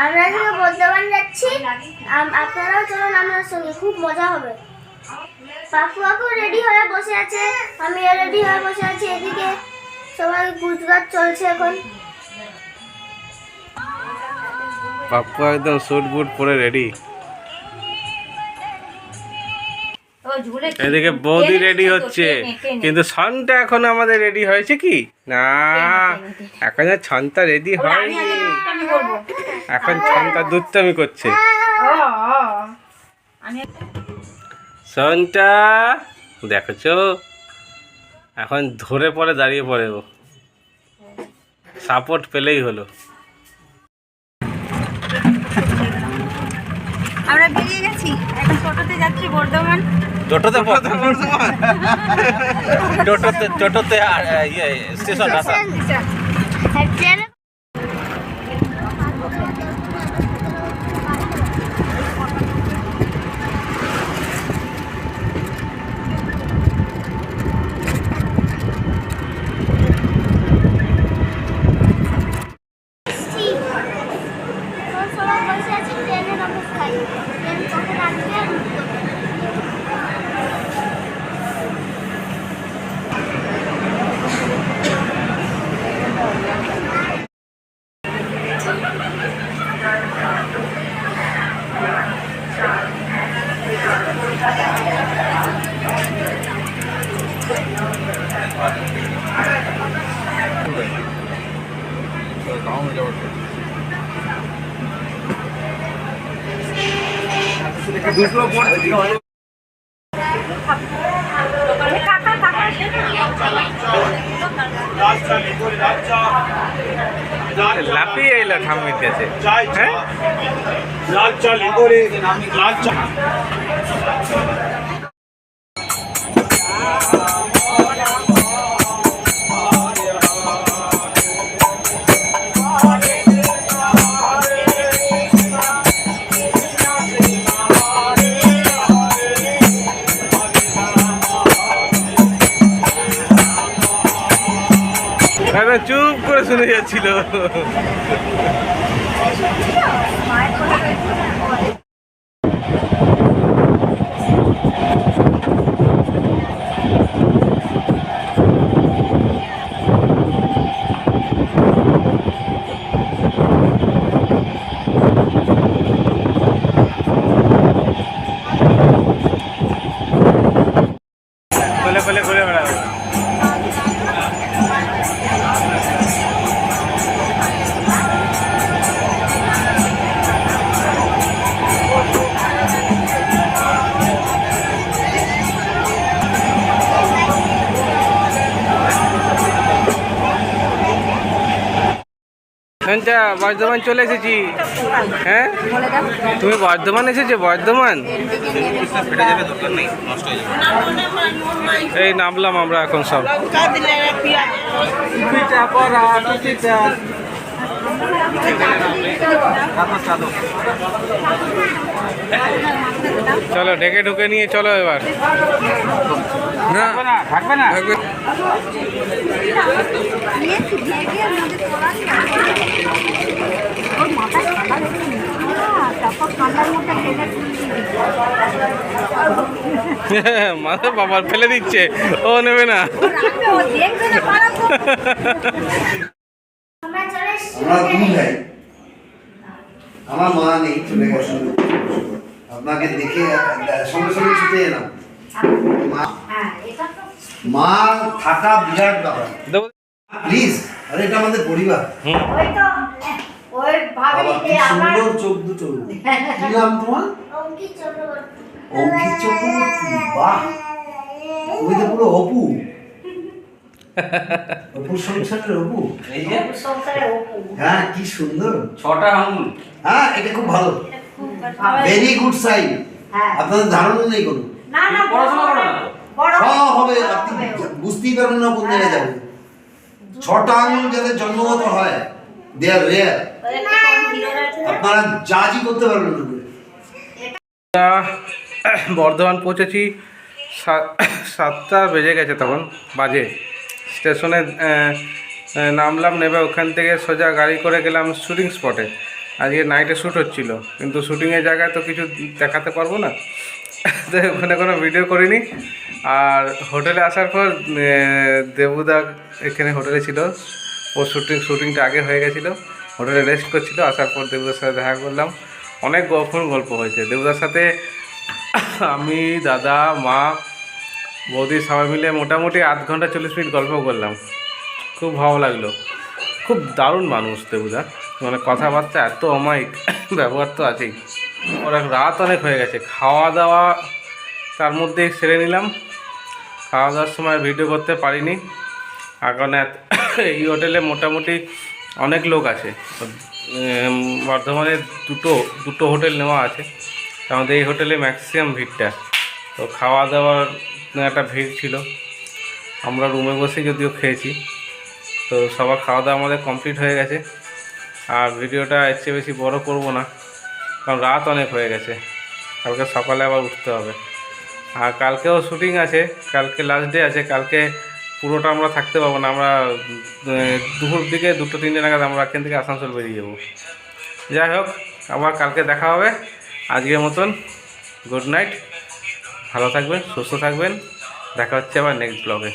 আমরা আজকে বর্ধমান যাচ্ছি, আপনারাও চলুন আমার সঙ্গে, খুব মজা হবে। পাপু রেডি হয়ে বসে আছে, আমিও রেডি হয়ে বসে আছি। এদিকে সবাই গুজরাট চলছে এখন। পাপ্পু একদম স্যুট বুট পরে রেডি। এদিকে বৌদি রেডি হচ্ছে, কিন্তু সনটা এখন আমাদের রেডি হয়েছে কি না? এখন ছনটা রেডি হয়নি, এখন ছনটা দুধটামি করছে। সনটা দেখছো, এখন ধরে পড়ে দাঁড়িয়ে পড়ে, ও সাপোর্ট পেলেই হলো। আমরা বেরিয়ে গেছি, এখন টোটোতে যাচ্ছি বর্ধমান। টোটোতে টোটোতে আর ইয়ে স্টেশন আসা। সবাই বসে আছি ট্রেনের অপেক্ষায়, ট্রেন কখন আসবে আর উঠবো। লাফিয়ে এলো ঠাম্মির কাছে। হ্যাঁ, লাল চা লিঙ্গরে লাল চা। একদম চুপ করে শুনে যাচ্ছিল। বলে বলে ঘুরে বেড়াবে। বর্ধমান চলে এসেছি। হ্যাঁ, তুমি বর্ধমান এসেছো? বর্ধমান এই নামলাম আমরা এখন সব। চলো ডেকে ঢুকে নিয়ে চলো এবার। না থাকবে না, থাকবে। মাথা বাবার ফেলে দিচ্ছে, ও নেবে না। আমার মা নেই, চলে গেছে। আপনাকে দেখে সঙ্গে সঙ্গে ছুটে এলাম। মা থাকা বিরাট ব্যাপার, প্লিজ। আরে এটা আমাদের পরিবার। বাবা কি সুন্দর চোখ দুটো। কি নাম তোমার? অঙ্কিত চক্রবর্তী। বাহ, তুমি তো পুরো অপু। অপুর সংসারের অপু। এই যে হ্যাঁ, কি সুন্দর। 6টা আঙুল। হ্যাঁ, এটা খুব ভালো, ভেরি গুড সাইন। আপনাদের ধারণা নেই কোনো। সব হবে, আপনি বুঝতেই পারবেন না কোন জায়গায় যাবে। 6টা আঙুল যাদের জন্মগত হয়, দে আর রেয়ার। আপনারা জাজই করতে পারবেন না। বর্ধমান পৌঁছেছি, 7টা বেজে গেছে, তখন বাজে। স্টেশনে নামলাম, নেবে ওখান থেকে সোজা গাড়ি করে গেলাম শুটিং স্পটে। আজকে নাইটে শ্যুট হচ্ছিল, কিন্তু শ্যুটিংয়ের জায়গায় তো কিছু দেখাতে পারবো না, তো ওখানে কোনো ভিডিও করিনি। আর হোটেলে আসার পর দেবুদা এখানে হোটেলে ছিল, ওর শ্যুটিংটা আগে হয়ে গেছিলো, হোটেলে রেস্ট করছিল। আসার পর দেবুদার সাথে দেখা করলাম, অনেক গল্প হয়েছে দেবুদার সাথে। আমি, দাদা, মা, বৌদি সবাই মিলে মোটামুটি 8 ঘন্টা 40 মিনিট গল্প করলাম, খুব ভালো লাগলো। খুব দারুণ মানুষ দেবুদা, মানে কথাবার্তা এত অমায়িক, ব্যবহার তো আছেই। অনেক রাত অনেক হয়ে গেছে, খাওয়া দাওয়া তার মধ্যেই সেরে নিলাম। খাওয়া দাওয়ার সময় ভিডিও করতে পারিনি, কারণ এই হোটেলে মোটামুটি অনেক লোক আছে। বর্ধমানে দুটো হোটেল নেওয়া আছে, আমাদের এই হোটেলে ম্যাক্সিমাম ভিড়টা, তো খাওয়া দাওয়ার একটা ভিড় ছিল। আমরা রুমে বসে যদিও খেয়েছি, তো সবার খাওয়া দাওয়া আমাদের কমপ্লিট হয়ে গেছে। আর ভিডিওটা এর চেয়ে বেশি বড় করব না, কারণ রাত অনেক হয়ে গেছে, কালকে সকালে আবার উঠতে হবে। আর কালকেও শ্যুটিং আছে, কালকে লাস্ট ডে আছে। কালকে পুরোটা আমরা থাকতে পারবো না, আমরা দুপুর দিকে 2-3 নাগাদ আমরা এখান থেকে আসানসোল বেরিয়ে যাবো। যাই হোক, আবার কালকে দেখা হবে। আজকের মতন গুড নাইট, ভালো থাকবেন, সুস্থ থাকবেন, দেখা হচ্ছে আবার নেক্সট ব্লগে।